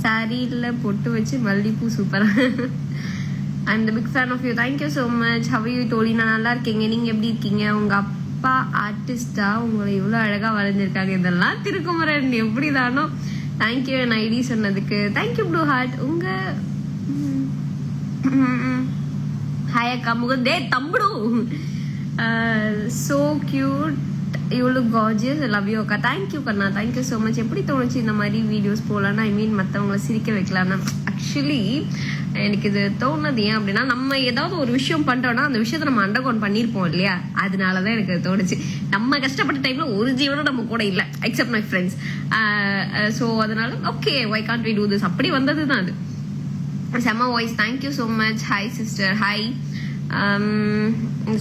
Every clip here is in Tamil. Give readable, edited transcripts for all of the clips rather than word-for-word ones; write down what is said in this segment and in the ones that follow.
சாரியில பொட்டு வச்சு மல்லிப்பூ சூப்பரா. I am the big fan of you. Thank you so much. How you தோழி? நான் நல்லா இருக்கீங்க. நீங்க எப்படி இருக்கீங்க? உங்க அப்பா ஆர்டிஸ்டா? உங்களை இவ்வளவு அழகா வளர்ந்துருக்காங்க. இதெல்லாம் திருக்குமரன் எப்படிதானோ. தேங்க்யூ என் ஐடி சொன்னதுக்கு. Thank you blue heart. உங்க ஹாய் அக்கா முகந்தே தம்புடு. So cute, you look gorgeous, love you அக்கா. தேங்க்யூ கண்ணா, தேங்க்யூ ஸோ மச். எப்படி தோணுச்சு இந்த மாதிரி வீடியோஸ் போகலான்னு? ஐ மீன் மற்றவங்களை சிரிக்க வைக்கலான்னு. ஆக்சுவலி எனக்கு இது தோணுது ஏன் அப்படின்னா, நம்ம ஏதாவது ஒரு விஷயம் பண்றோம்னா அந்த விஷயத்த நம்ம அண்டர்கவுண்ட் பண்ணியிருப்போம் இல்லையா, அதனாலதான் எனக்கு தோணுச்சு. நம்ம கஷ்டப்பட்ட டைம்ல ஒரு ஜீவனும் நம்ம கூட இல்லை எக்ஸப்ட் மை ஃப்ரெண்ட்ஸ். ஸோ அதனால okay, why can't we do this, அப்படி வந்தது தான் அது. செம்ம voice. Thank you so much. Hi sister. Hi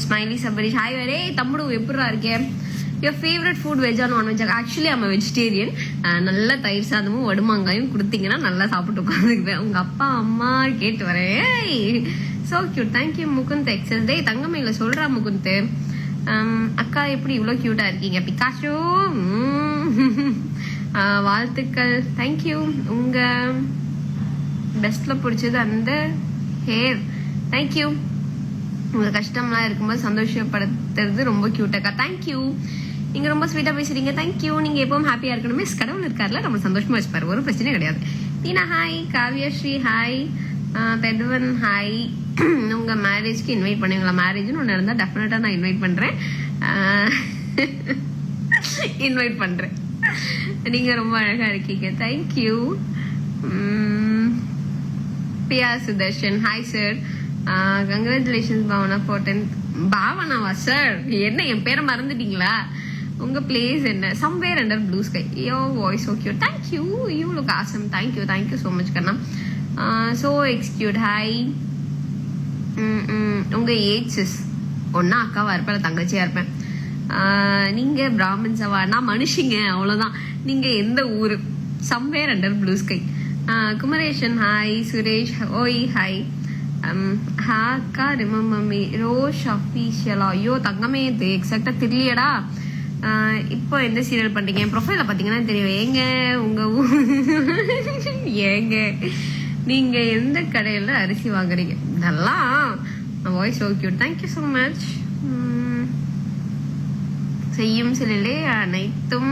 smiley Sabarish. Hi வரே தம்புடு, எப்படா இருக்கேன்? Your favourite food veg or non veg? Actually I'm vegetarian. நல்ல தயிர் சாதமும் வடுமாங்காயும் கொடுத்தீங்கன்னா நல்லா சாப்பிட்டு உட்காந்துக்குவேன். உங்க அப்பா அம்மா கேட்டு வரேன். So cute. Thank you Mukund excel. டே தங்கமையில சொல்றா முகுந்த். அக்கா எப்படி இவ்வளோ கியூட்டா இருக்கீங்க? பிகாஷோ வாழ்த்துக்கள். தேங்க்யூ. உங்க பெஸ்ட்ல பிடிச்சது அந்த ஹேர். தேங்க்யூ. உங்க கஷ்டம்லாம் இருக்கும்போது சந்தோஷப்படுத்துறது ரொம்ப கியூட்டாக்கா. தேங்க்யூ. நீங்க ரொம்ப ஸ்வீட்டா பேசுறீங்க. தேங்க்யூ. நீங்க எப்பவும் ஹாப்பியா இருக்கணுமே. கடவுள் இருக்காருல, நம்ம சந்தோஷமா வச்சுப்பாரு, ஒரு பிரச்சனையும் கிடையாது. Dheena hi. Kaviyasri hi. பெட்வன் hi. உங்க மேரேஜ்க்கு இன்வைட் பண்ணுவீங்களா? மேரேஜ்னு ஒன்று இருந்தால் டெஃபினட்டா நான் இன்வைட் பண்றேன். இன்வைட் பண்றேன். நீங்க ரொம்ப அழகா இருக்கீங்க. Thank you. Piya Sudarshan hi sir. Congratulations Bhavana for 10th. பாவனாவா சார்? என்ன என் பேரை மறந்துட்டீங்களா? உங்க பிளேஸ் என்ன? Somewhere under blue sky. Your voice okay. Thank you. You look awesome. Thank you. Thank you so much கண்ணா. ஸோ எக்ஸ்கியூட். ஹாய். உங்க ஏஜஸ் ஒன்னா அக்காவா இருப்பேன், இல்லை தங்கச்சியா இருப்பேன். நீங்க பிராமின்ஸாவா? நான் மனுஷிங்க, அவ்வளவுதான். நீங்க எந்த ஊரு? Somewhere under blue sky. Kumareshan hi. Suresh ஓய் ஹாய். ஹாக்கா ரிமெம்பர் மீ ரோஷ் அஃபீஷியலா? ஐயோ தங்கமே, இது எக்ஸாக்டா தெரியலையடா. இப்போ எந்த சீரியல் பண்றீங்க? என் ப்ரொஃபைல பாத்தீங்கன்னா தெரியும். ஏங்க உங்க ஏங்க நீங்க எந்த கடையில அரிசி வாங்குறீங்க? இதெல்லாம் வாய்ஸ் ஓ கியூட். Thank you so much. செய்யும் சிலையிலே அனைத்தும்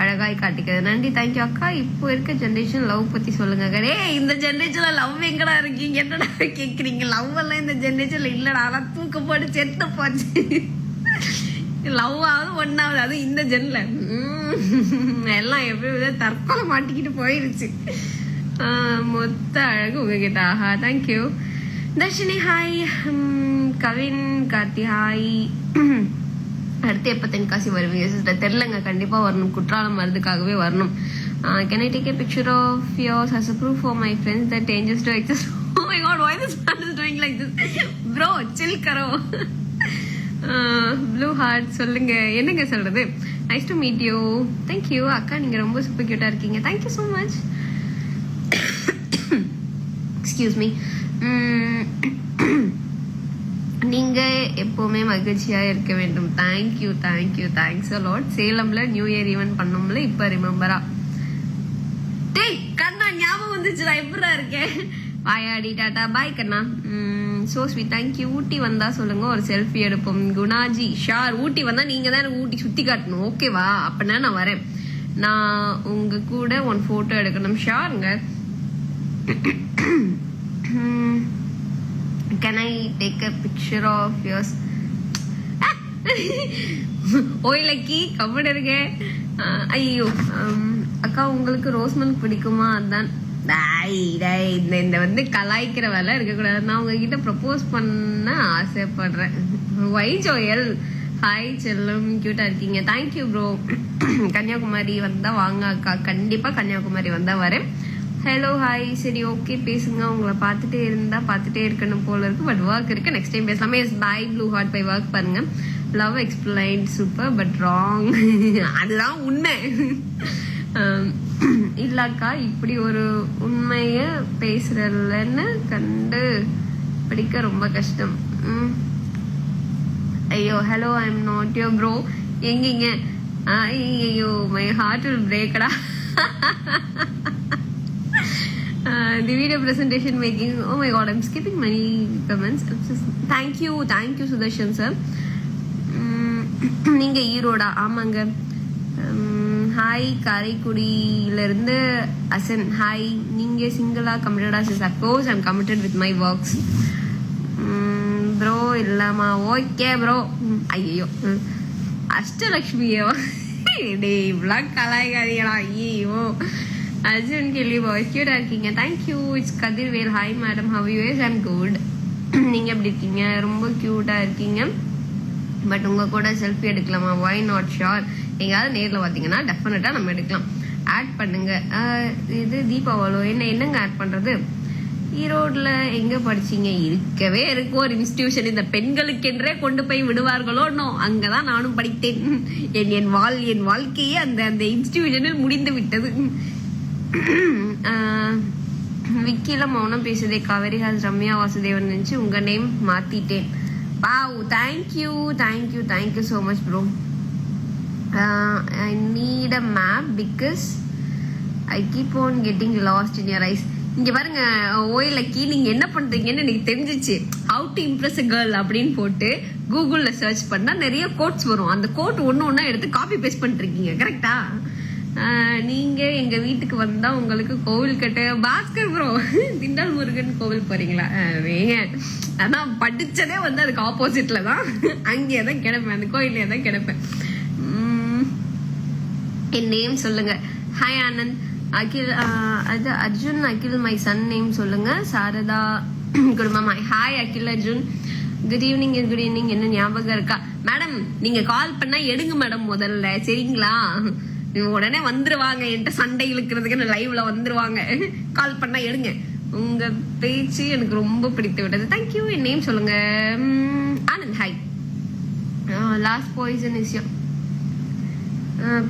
அழகாய் காட்டிக்கிறது. நன்றி. தேங்க்யூ அக்கா. இப்போ இருக்க ஜென்ரேஷன் லவ் பத்தி சொல்லுங்க. கடே இந்த ஜென்ரேஷன்ல லவ் எங்கடா இருக்கீங்க? என்னடா கேக்குறீங்க? லவ் எல்லாம் இந்த ஜென்ரேஷன்ல இல்லடா. அதெல்லாம் தூக்க போட்டு செத்து போச்சு. லவ் ஆகுது ஒன்னாவது, அது இந்த ஜென்ல எல்லாம் எப்படி தற்கொலை மாட்டிக்கிட்டு போயிருச்சு. மொத்த அழகு உங்ககிட்ட. ஆஹா thank you. Dharshini hi. Kavin Karthi hi. அடுத்து எப்ப தென்காசி வருவீங்க சிஸ்டர்? தெரியலங்க, கண்டிப்பா வரணும். குற்றாலம் வரதுக்காகவே வரணும். Can I take a picture of yours as a proof for my friends that changes to exist? Oh my god, why this man is doing like this? Bro, chill karo. Blue heart சொல்லுங்க, என்னங்க சொல்றது? Nice to meet you. Thank you அக்கா, நீங்க ரொம்ப சூப்பர் கியூட்டா இருக்கீங்க. Thank you so much. Excuse me. நீங்க எப்பவுமே மகிழ்ச்சியா இருக்க வேண்டும். Thank you thank you. Thanks a lot. சேலம்ல நியூ இயர் ஈவென்ட் பண்ணோம்ல, இப்ப ரிமெம்பரா? டேய் கண்ணா, ஞாபகம் வந்துச்சுடா. எப்படா இருக்கேன்? வாயாடி டாடா பாய் கண்ணா. So sweet. தேங்க்யூ. ஊட்டி வந்தா சொல்லுங்க, ஒரு செல்ஃபி எடுப்போம். குணாஜி ஷார். ஊட்டி வந்தா நீங்க தான் எனக்கு ஊட்டி சுத்தி காட்டணும், ஓகேவா? அப்படின்னா நான் வரேன். நான் உங்க கூட ஒன் போட்டோ எடுக்கணும். ஷாருங்க. Can I take a picture of yours? ஓய் லக்கி, கபடி இருக்கே. ஐயோ அக்கா, உங்களுக்கு ரோஸ் மில்க் பிடிக்குமா? அதான் இந்த வந்து கலாய்க்கிற வேலை இருக்கக்கூடாது. நான் உங்ககிட்ட ப்ரப்போஸ் பண்ண ஆசைப்படுறேன். வை ஜோயல் ஹாய் செல்லம், கியூட்டா இருக்கீங்க. Thank you bro. கன்னியாகுமரி வந்தா வாங்க அக்கா. கண்டிப்பா கன்னியாகுமரி வந்தா வரேன். Hello hi. சரி ஓகே பேசுங்க. உங்களை பார்த்துட்டே இருந்தா பார்த்துட்டே இருக்கணும் போல இருக்கு, பட் ஒர்க் இருக்கு. நெக்ஸ்ட் டைம் பேசலாமே. Yes bye blue heart. Bye work பாருங்க. Love explain super but wrong. அதுதான் உண்மை. இல்லக்கா, இப்படி ஒரு உண்மைய பேசுறலன்னு கண்டு படிக்க ரொம்ப கஷ்டம். ஐயோ hello, I am not your bro. எங்கீங்க? ஐயோ மை ஹார்ட் வில் பிரேக்கடா. The video presentation making. Oh my god, I'm skipping many comments. Thank you Sudarshan sir. நீங்க ஈரோடா? ஆமாங்க. ஹாய் காரைக்குடியில இருந்து அசன். ஹாய், நீங்க சிங்கிளா கமிட்டடா? Sis of course I'm committed with my works. Bro இல்லாமா? Okay bro. ஐயோ அஷ்டலக்ஷ்மியோ டே இவ்வளவு கலாய்காரிகளா? ஐயோ அர்ஜுன் கேள்வி பாய்ஸ் கியூட்டா இருக்கீங்க. Thank you. It's Kathirvel. Hi madam, how you? Is I'm good. நீங்க எப்படி இருக்கீங்க? ரொம்ப கியூட்டா இருக்கீங்க. பட் உங்க கூட செல்ஃபி எடுக்கலாமா? Why not sure. எங்கயாவது நேரில் பார்த்தீங்கன்னா டெஃபினட்டா நம்ம எடுக்கலாம். ஆட் பண்ணுங்க. இது தீபாவளோ என்னங்க ஆட் பண்றது? ஈரோட்ல எங்க படிச்சீங்க? இருக்கவே இருக்கு ஒரு இன்ஸ்டிடியூஷன், இந்த பெண்களுக்கென்றே கொண்டு போய் விடுவார்களோ. அங்கதான் நானும் படித்தேன். என் வாழ்க்கையே அந்த இன்ஸ்டிடியூஷனில் முடிந்து விட்டது. விக்கில மௌனம் பேசுதே காவேரி ஹாஸ் ரம்யா வாசுதேவன் நினைச்சு உங்க name மாத்திட்டேன். Wow, thank you so much bro. I need a map because I keep on getting lost in your eyes. இங்க பாருங்க ஓயிலக்கி, நீங்க என்ன பண்றீங்கன்னு எனக்கு தெரிஞ்சிச்சு. How to impress a girl அப்படின்னு போட்டு கூகுள்ல சர்ச் பண்ணா நிறைய கோட்ஸ் வரும். அந்த கோட் ஒண்ணு எடுத்து காப்பி பேஸ்ட் பண்ணிருக்கீங்க. கரெக்டா? நீங்க எங்க வீட்டுக்கு வந்தா உங்களுக்கு கோவில் கட்ட பாஸ்கர் ப்ரோ திண்டல் முருகன் கோவில் போறீங்களா? அதான் படிச்சதே அதுக்கு ஆப்போசிட்ல தான். அங்கேதான் கிடப்பேன், அந்த கோயிலே தான் கிடப்பேன். என் நேம் சொல்லுங்க. ஹாய் ஆனந்த். அகில் அது Arjun Akil. My son name சொல்லுங்க. சாரதா குடும்பம். Hi Akil Arjun. Good evening. என்ன ஞாபகம் இருக்கா மேடம்? நீங்க கால் பண்ணா எடுங்க மேடம் முதல்ல, சரிங்களா? உடனே வந்துருவாங்க என்கிட்ட சண்டை இழுக்கிறதுக்கு, லைவ்ல வந்துருவாங்க. கால் பண்ணா எடுங்க. உங்க பேச்சு எனக்கு ரொம்ப பிடித்து விட்டது. தேங்க்யூ. என் நேம் சொல்லுங்க. Anand. Hi. Last poison is you.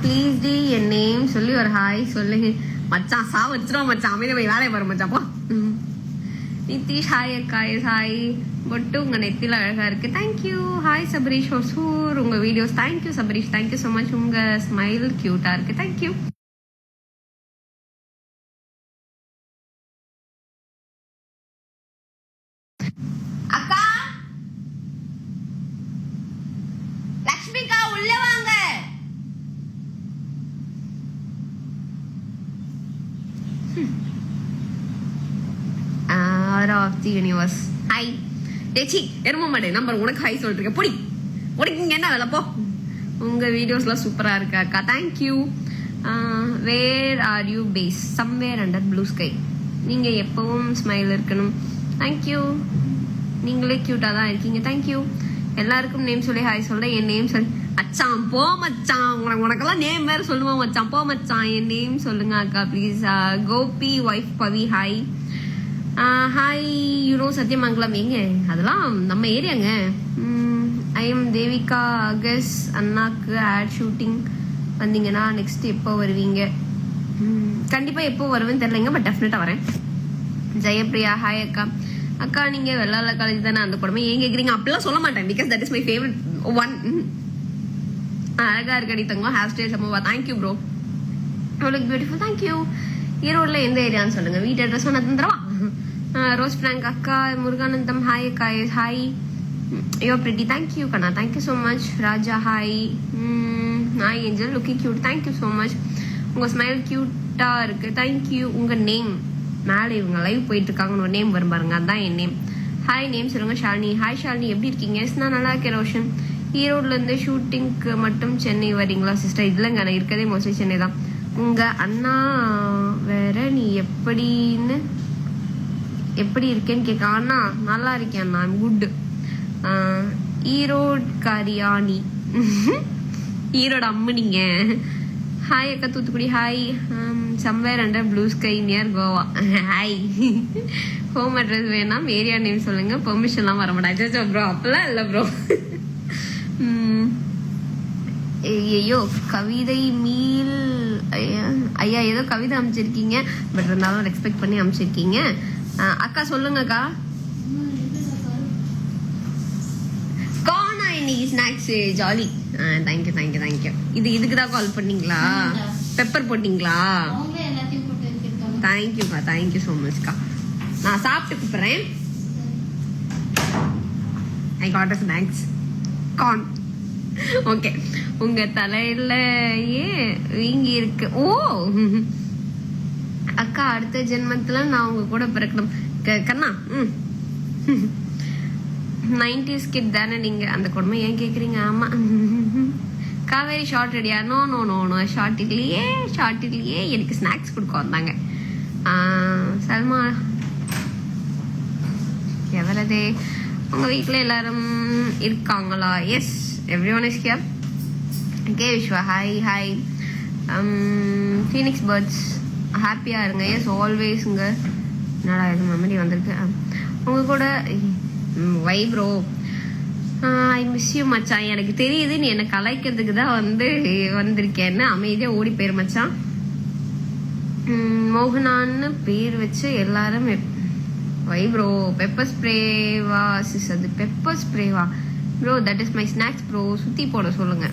Please டி என் நேம் சொல்லி ஒரு ஹாய் சொல்லுங்க. மச்சான் சா வச்சிரும் மச்சான், அமைதி போய் வேலையை பாரு மச்சான் போ. நிதிஷ். ஹாய் அக்கா. ஹாய். பொட்டு உங்க நெத்தில அழகா இருக்கு. தேங்க்யூ. ஹாய் சபரீஷ் ஹொசூர். உங்க videos. Thank you Sabareesh, thank you so much. உங்க ஸ்மைல் கியூட்டா இருக்கு. தேங்க்யூ. அக்கா லக்ஷ்மிகா உள்ள வாங்க. of the universe. ஹாய் ஏச்சி எரும மாட்டே நம்பர் உனக்கு ஹாய் சொல்லிட்டு இருக்க. பொடி உனக்கு என்ன வேலை போ. உங்க வீடியோஸ்லாம் சூப்பரா இருக்கு அக்கா. Thank you. Where are you based? Somewhere under blue sky. நீங்க எப்பவும் ஸ்மைல் இருக்கணும். தேங்க்யூ. நீங்களே கியூட்டா தான் இருக்கீங்க. தேங்க்யூ. எல்லாருக்கும் நேம் சொல்லி ஹாய் சொல்ல. என் நேம் சொல்லி மச்சான் போ மச்சான். உனக்கெல்லாம் நேம் வேற சொல்லுவோம் மச்சான் போ மச்சான். என் நேம் சொல்லுங்க அக்கா please. Gopi wife Pavi. Hi. Hi. You know Sathyamangalam எங்க? அதெல்லாம் நம்ம ஏரியாங்க. I am Devika. அகஸ் அண்ணாக்கு ஆட் ஷூட்டிங் வந்தீங்கன்னா நெக்ஸ்ட் எப்போ வருவீங்க? கண்டிப்பா எப்போ வருவேன்னு தெரியலங்க, பட் டெஃபினட்டா வரேன். ஜெயப்ரியா. ஹாய் அக்கா. அக்கா நீங்க வெள்ளாள காலேஜ் தானே? அந்த படமே ஏன் கேக்குறீங்க? அப்படிலாம் சொல்ல மாட்டேன், because that is my favourite one. அழகா இருக்கடி தங்கம். ஹேர் ஸ்டைல் சமூவா. Thank you bro. Look beautiful. Thank you. ஈரோட்ல எந்த ஏரியான்னு சொல்லுங்க. வீட்டு அட்ரஸ் ஒன்று தந்துடவா? Rose prank. அக்கா முருகானந்தம். ஹாய் அக்கா. ஹாய். You pretty. தேங்க்யூ கண்ணா. Thank you so much. Raja. Hi. Hi angel. Looking cute. Thank you so much. உங்க ஸ்மைல் கியூட்டா இருக்கு. தேங்க்யூ. உங்க நேம் மேலே இவங்க லைவ் போயிட்டு இருக்காங்க, ஒரு நேம் வரும் பாருங்க, அதான் என் நேம். ஹாய். நேம் சொல்லுங்க. ஷாலினி. ஹாய் ஷாலினி, எப்படி இருக்கீங்க? நான் நல்லா இருக்கேன். ரோஷன். ஈரோட்ல இருந்து ஷூட்டிங்க்கு மட்டும் சென்னை வரீங்களா சிஸ்டர்? இல்லைங்க, நான் இருக்கதே மோஸ்ட்லி சென்னை தான். உங்க அண்ணா வேற நீ எப்படி இருக்கேன்னு கேட்க. அண்ணா நல்லா இருக்கேன் அண்ணா, ஐம் குட். ஈரோடு காரியாணி. ஈரோடு அம்மனிங்க. ஹாய் அக்கா. Thoothukudi. Hi. Somewhere under blue sky near Goa. Hi. Home address வேணாம், ஏரியா நேம் சொல்லுங்க. பெர்மிஷன்லாம் வர மாட்டாச்சு ப்ரோ. அப்பெல்லாம் இல்லை ப்ரோ. ஐயோ கவிதை மீல் ஐயா ஏதோ கவிதை அமைச்சிருக்கீங்க, பட் இருந்தாலும் ரெஸ்பெக்ட் பண்ணி அமைச்சிருக்கீங்க. அக்கா சொல்லுங்க அக்கா. கானா இன்னைக்கு snacks jolly. Thank you thank you thank you. இதுக்கு தான் கால் பண்ணீங்களா? பெப்பர் போட்டீங்களா? தேங்க்யூக்கா, தேங்க்யூ ஸோ மச்க்கா. நான் சாப்பிட்டு கூப்பிட்றேன். I got a snacks corn. Okay, உங்க தலையில ஏன் வீங்கி இருக்கு? ஓ அக்கா, அடுத்த ஜென்மத்துல நான் உங்க கூட பிறக்கணும் கண்ணா. 90s கிட் தானே நீங்க, அந்த கொடுமை ஏன் கேக்குறீங்க? ஆமா. காவேரி ஷார்ட் ரெடியா? No no no no, shot இல்லையே எனக்கு ஸ்நாக்ஸ் கொடுக்க வந்தாங்க. சல்மா எவரதே, உங்க வீட்டுல எல்லாரும் இருக்காங்களா? Yes, everyone is here. Okay Vishwa, hi. Phoenix birds ஹாப்பியா இருங்க. எஸ் ஆல்வேஸ்ங்க. என்னடா இது மெமரி வந்திருக்கு. உங்க கூட why bro, I miss you மச்சான். எனக்கு தெரியுது நீ என்னை கலாய்க்கிறதுக்கு தான் வந்திருக்கேன்னு. அமைதியா ஓடி போயிரு மச்சான். மோகனான்னு பேர் வச்சு எல்லாரும் வை ப்ரோ. பெப்பர் ஸ்ப்ரேவா சிஸ்? அது பெப்பர் ஸ்ப்ரேவா bro? That is my snacks bro. சுத்தி போட சொல்லுங்க.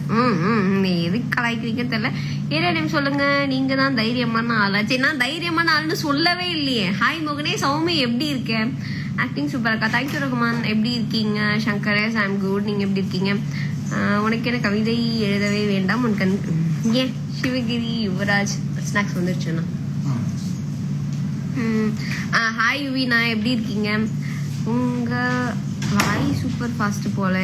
நீ எதுக்கு கலாய்க்கிறீங்கன்னு தெரியல. ஏரியா நேம் சொல்லுங்க. நீங்க தான் தைரியமான ஆளா? சரி, நான் தைரியமான ஆள்னு சொல்லவே இல்லையே. ஹாய் மோகனே. சௌமி எப்படி இருக்கேன்? ஆக்டிங் சூப்பர் அக்கா. தேங்க்யூ ரகுமான். எப்படி இருக்கீங்க? Shankaresh I am good. நீங்க எப்படி இருக்கீங்க? உனக்கு என்ன கவிதை எழுதவே வேண்டாம் உன் கண் ஏன்? சிவகிரி யுவராஜ் ஸ்நாக்ஸ் வந்துருச்சுண்ணா. ஹாய் யுவினா, எப்படி இருக்கீங்க? உங்க வாய் சூப்பர் ஃபாஸ்ட் போல.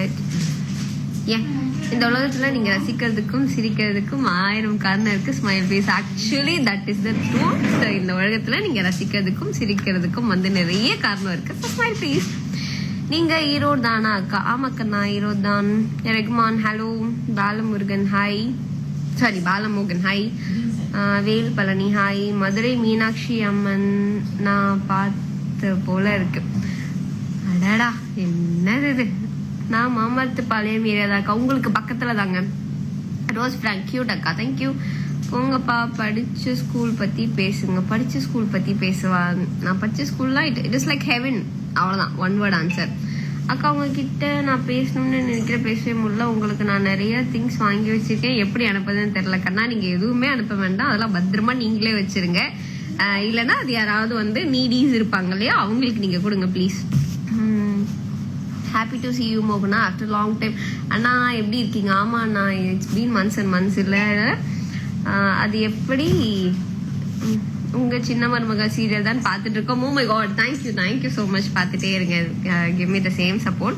ஏன் இந்த உலகத்துல நீங்க ரசிக்கிறதுக்கும் சிரிக்கிறதுக்கும் 1000 காரணம் இருக்கு. Smile face. Actually that is the truth. இந்த உலகத்துல நீங்க ரசிக்கிறதுக்கும் சிரிக்கிறதுக்கும் நிறைய காரணம் இருக்கு. Smile face. நீங்க ஈரோடு தானா அக்கா? ஆமாக்கா, நான் ஈரோடு தான். Rahman hello. Balamurugan hi. Sorry, Balamohan hi. Vel Palani hi. Madurai Meenakshi Amman நான் பார்த்த போல இருக்கு. அடடா, என்னது இது? நான் மாமரத்து பாளையம் ஏரியாதாக்கா, உங்களுக்கு பக்கத்துல தாங்க. ரோஸ் பிராங்க் கியூட் அக்கா. தேங்க்யூ. போங்கப்பா, படிச்ச ஸ்கூல் பத்தி பேசுங்க. படிச்ச ஸ்கூல் பத்தி பேசுவாங்க. நான் படிச்ச ஸ்கூல்லாம் இட் இஸ் லைக் ஹெவன். அவ்வளவுதான், ஒன் வேர்ட் ஆன்சர். அக்கா, உங்ககிட்ட நான் பேசணும்னு நினைக்கிற பேசவே முடியல. உங்களுக்கு நான் நிறைய திங்ஸ் வாங்கி வச்சிருக்கேன். எப்படி அனுப்புறதுன்னு தெரியல கண்ணா. நீங்க எதுவுமே அனுப்ப வேண்டாம், அதெல்லாம் பத்திரமா நீங்களே வச்சிருங்க. இல்லைன்னா அது யாராவது நீடீஸ் இருப்பாங்க இல்லையா, அவங்களுக்கு நீங்க கொடுங்க please. Happy to see you மோகனா ஆஃப்டர் லாங் டைம். அண்ணா எப்படி இருக்கீங்க? ஆமா அண்ணா, it's been months and months. இல்லை அது எப்படி உங்க சின்ன மருமக சீரியல் தான் பார்த்துட்டு இருக்கோம். Oh my god, thank you so much. பார்த்துட்டே இருங்க. Give me the same support.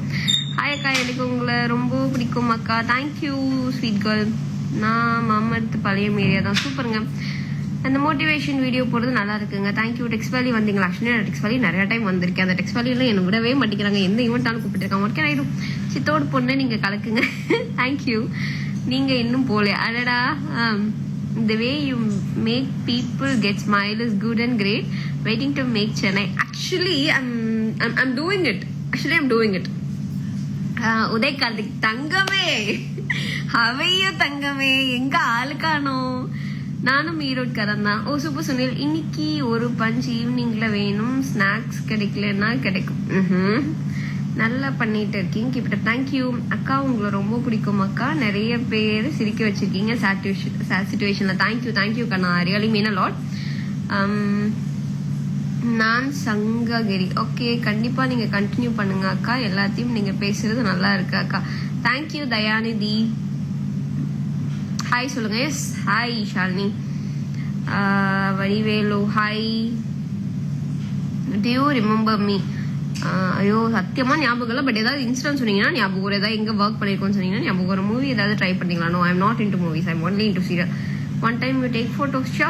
Hi அக்கா, எனக்கு உங்களை ரொம்ப பிடிக்கும் அக்கா. Thank you sweet girl. நான் மாமரத்து பழைய ஏரியா தான். சூப்பருங்க. அந்த மோட்டிவேஷன் வீடியோ போடுறது நல்லா இருக்குங்க. தேங்க்யூ. டெக்ஸ்ட் வேலி வந்தீங்களா? ஆக்சுவலி நான் டெக்ஸ்ட் வேலி நிறைய டைம் வந்திருக்கேன். அந்த டெக்ஸ்ட் வேலியில என்ன விடவே மாட்டேங்கிறாங்க. எந்த ஈவெண்ட்டாலும் கூப்பிட்டுருக்காங்க. ஒர்க்கே ஆயிடும். சித்தோடு பொண்ணு நீங்க கலக்குங்க. தேங்க்யூ. நீங்க இன்னும் போல. அடடா, the way you make people get smile is good and great. Waiting to make Chennai. Actually I'm doing it. Uday Karthik தங்கமே, அவையோ தங்கமே, எங்க ஆளுக்கானோ? நானும் ஈரோட்காரன் தான். ஓ சூப்பர் சுனில். இன்னைக்கு ஒரு பஞ்ச் ஈவினிங்ல வேணும். ஸ்நாக்ஸ் கிடைக்கலன்னா கிடைக்கும். நல்லா பண்ணிட்டு இருக்கீங்க. கிட்ட தேங்க்யூ அக்கா. உங்களை ரொம்ப பிடிக்கும் அக்கா. நிறைய பேர் சிரிக்க வச்சிருக்கீங்க சிச்சுவேஷன்ல. தேங்க்யூ கண்ணா. Really mean a lot. நான் சங்ககிரி. ஓகே, கண்டிப்பா நீங்க கண்டினியூ பண்ணுங்க அக்கா. எல்லாத்தையும் நீங்க பேசுறது நல்லா இருக்கு அக்கா. தேங்க்யூ தயாநிதி. ஹாய் சொல்லுங்க. Yes hi Shalini. Vadivelu hi. Do you remember me? ஐயோ சத்தியமா ஞாபகம் இல்லை. பட் ஏதாவது இன்சிடென்ட் சொன்னீங்கன்னா ஞாபகம் வரும். ஏதாவது எங்க ஒர்க் பண்ணிருக்கோம்னு சொன்னீங்கன்னா ஞாபகம் வரும். மூவி ஏதாவது ட்ரை பண்ணீங்களா? No, I am not into movies. I am only into serial. One time you take photos ஷா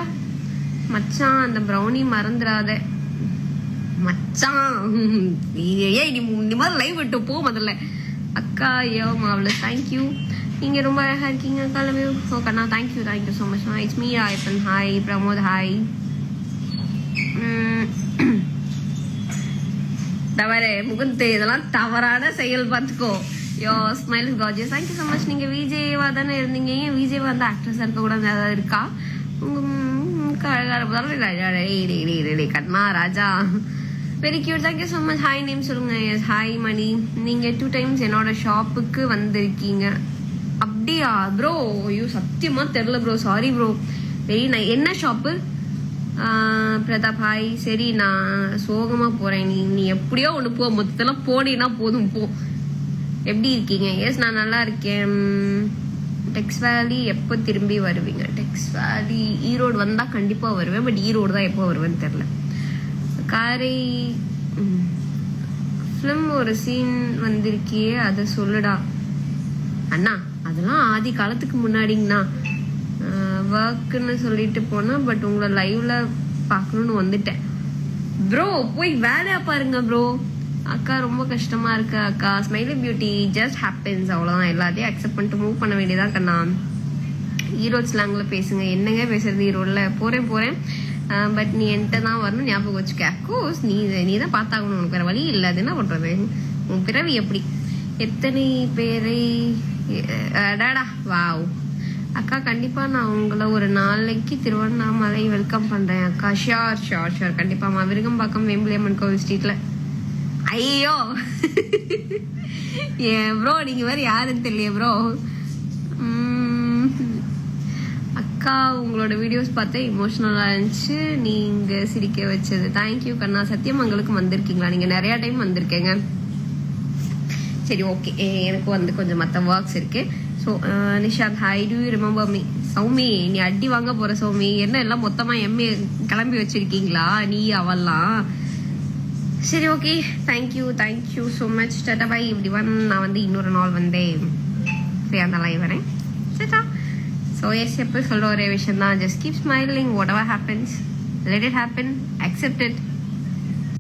மச்சான். அந்த ப்ரௌனி மறந்துடாத மச்சான். ஏய் நீ மாதிரி லைவ் விட்டு போ முதல்ல அக்கா. ஐயோ மாவள. தேங்க்யூ. நீங்க ரொம்ப அழகா இருக்கீங்க. கலவே ஓகேண்ணா. Thank you so much. It's me Rayappan hi. Pramod hi. தவறு முகுந்த், இதெல்லாம் தவறான செயல் பார்த்துக்கோ. Your smile is gorgeous. Thank you so much. நீங்க விஜேவா தானே இருந்தீங்க. ஏன் விஜேவா வந்து ஆக்ட்ரஸா இருக்க கூட ஏதாவது இருக்கா? உங்க அழகா இருப்பதாலும் கண்ணா ராஜா. Very cute. Thank you so much. Hi name சொல்லுங்க. Yes hi Mani. நீங்க 2 times என்னோட ஷாப்புக்கு வந்திருக்கீங்க. அப்படியா ப்ரோ? ஐயோ சத்தியமா தெரியல bro. Sorry bro. Very nice. என்ன ஷாப்பு? பிரதாப் ஹாய். சரி நான் சோகமா போறேன், நீ எப்படியோ ஒண்ணு போ, மொத்தத்துல போனீங்கன்னா போதும் போ. எப்படி இருக்கீங்க? எஸ் நான் நல்லா இருக்கேன். டெக்ஸ் வேலி எப்போ திரும்பி வருவீங்க? டெக்ஸ் வேலி ஈரோடு வந்தா கண்டிப்பா வருவேன், பட் ஈரோடு தான் எப்போ வருவேன்னு தெரியல. காரை ஃபிலிம் ஒரு சீன் வந்திருக்கியே அதை சொல்லுடா அண்ணா. அதெல்லாம் ஆதி காலத்துக்கு முன்னாடிங்கண்ணா. ஒர்க்குன்னு சொல்லிட்டு போனா, பட் உங்களை லைவ்ல பார்க்கணும்னு வந்துட்டேன் ப்ரோ. போய் வேலையா பாருங்க ப்ரோ. அக்கா ரொம்ப கஷ்டமா இருக்கு அக்கா. ஸ்மைலி பியூட்டி ஜஸ்ட் ஹேப்பன்ஸ், அவ்வளோதான். எல்லாத்தையும் அக்செப்ட் பண்ணிட்டு மூவ் பண்ண வேண்டியதான் கண்ணா. ஈரோடு ஸ்லாங்ல பேசுங்க. என்னங்க பேசுறது ஈரோடுல? போறேன் பட் நீ என்கிட்ட தான் வரணும், ஞாபகம் வச்சுக்க. அஃப்கோர்ஸ் நீ தான் பார்த்தாகணும், உனக்கு வேற வழி இல்லை. அது என்ன பண்றது, உன் பிறவி எப்படி. எத்தனை பேரை டாடா வாவ். அக்கா கண்டிப்பா நான் உங்களை ஒரு நாளைக்கு திருவண்ணாமலை வெல்கம் பண்றேன் அக்கா. ஷியோர் கண்டிப்பா. விருகம்பாக்கம் வேம்பிலியம்மன் கோவில் ஸ்ட்ரீட்ல. ஐயோ ஏன் ப்ரோ நீங்க வேற யாருன்னு தெரியல ப்ரோ. அக்கா உங்களோட வீடியோஸ் பார்த்தா இமோஷனலா இருந்துச்சு, நீங்க சிரிக்க வச்சது. தேங்க்யூ கண்ணா. சத்தியமங்கலுக்கு வந்திருக்கீங்களா? நீங்க நிறைய டைம் வந்திருக்கீங்க. சரி ஓகே, எனக்கு வந்து கொஞ்சம் மற்ற ஒர்க்ஸ் இருக்கு. So Nishad hi. Do you remember me? Soumi நீ அடி வாங்க போற சௌமி. என்ன எல்லாம் மொத்தமா எம்ஏ கிளம்பி வச்சிருக்கீங்களா நீ அவெல்லாம்? சரி okay, thank you so much. Tata bye everyone. நான் வந்து இன்னொரு நாள் வந்து ஃப்ரீயாக அந்த லைவ் வரேன். சரிடா. ஸோ எஸ் எப்போ சொல்ற ஒரே விஷயம் தான், just keep smiling. What ever happens let it happen, accept it.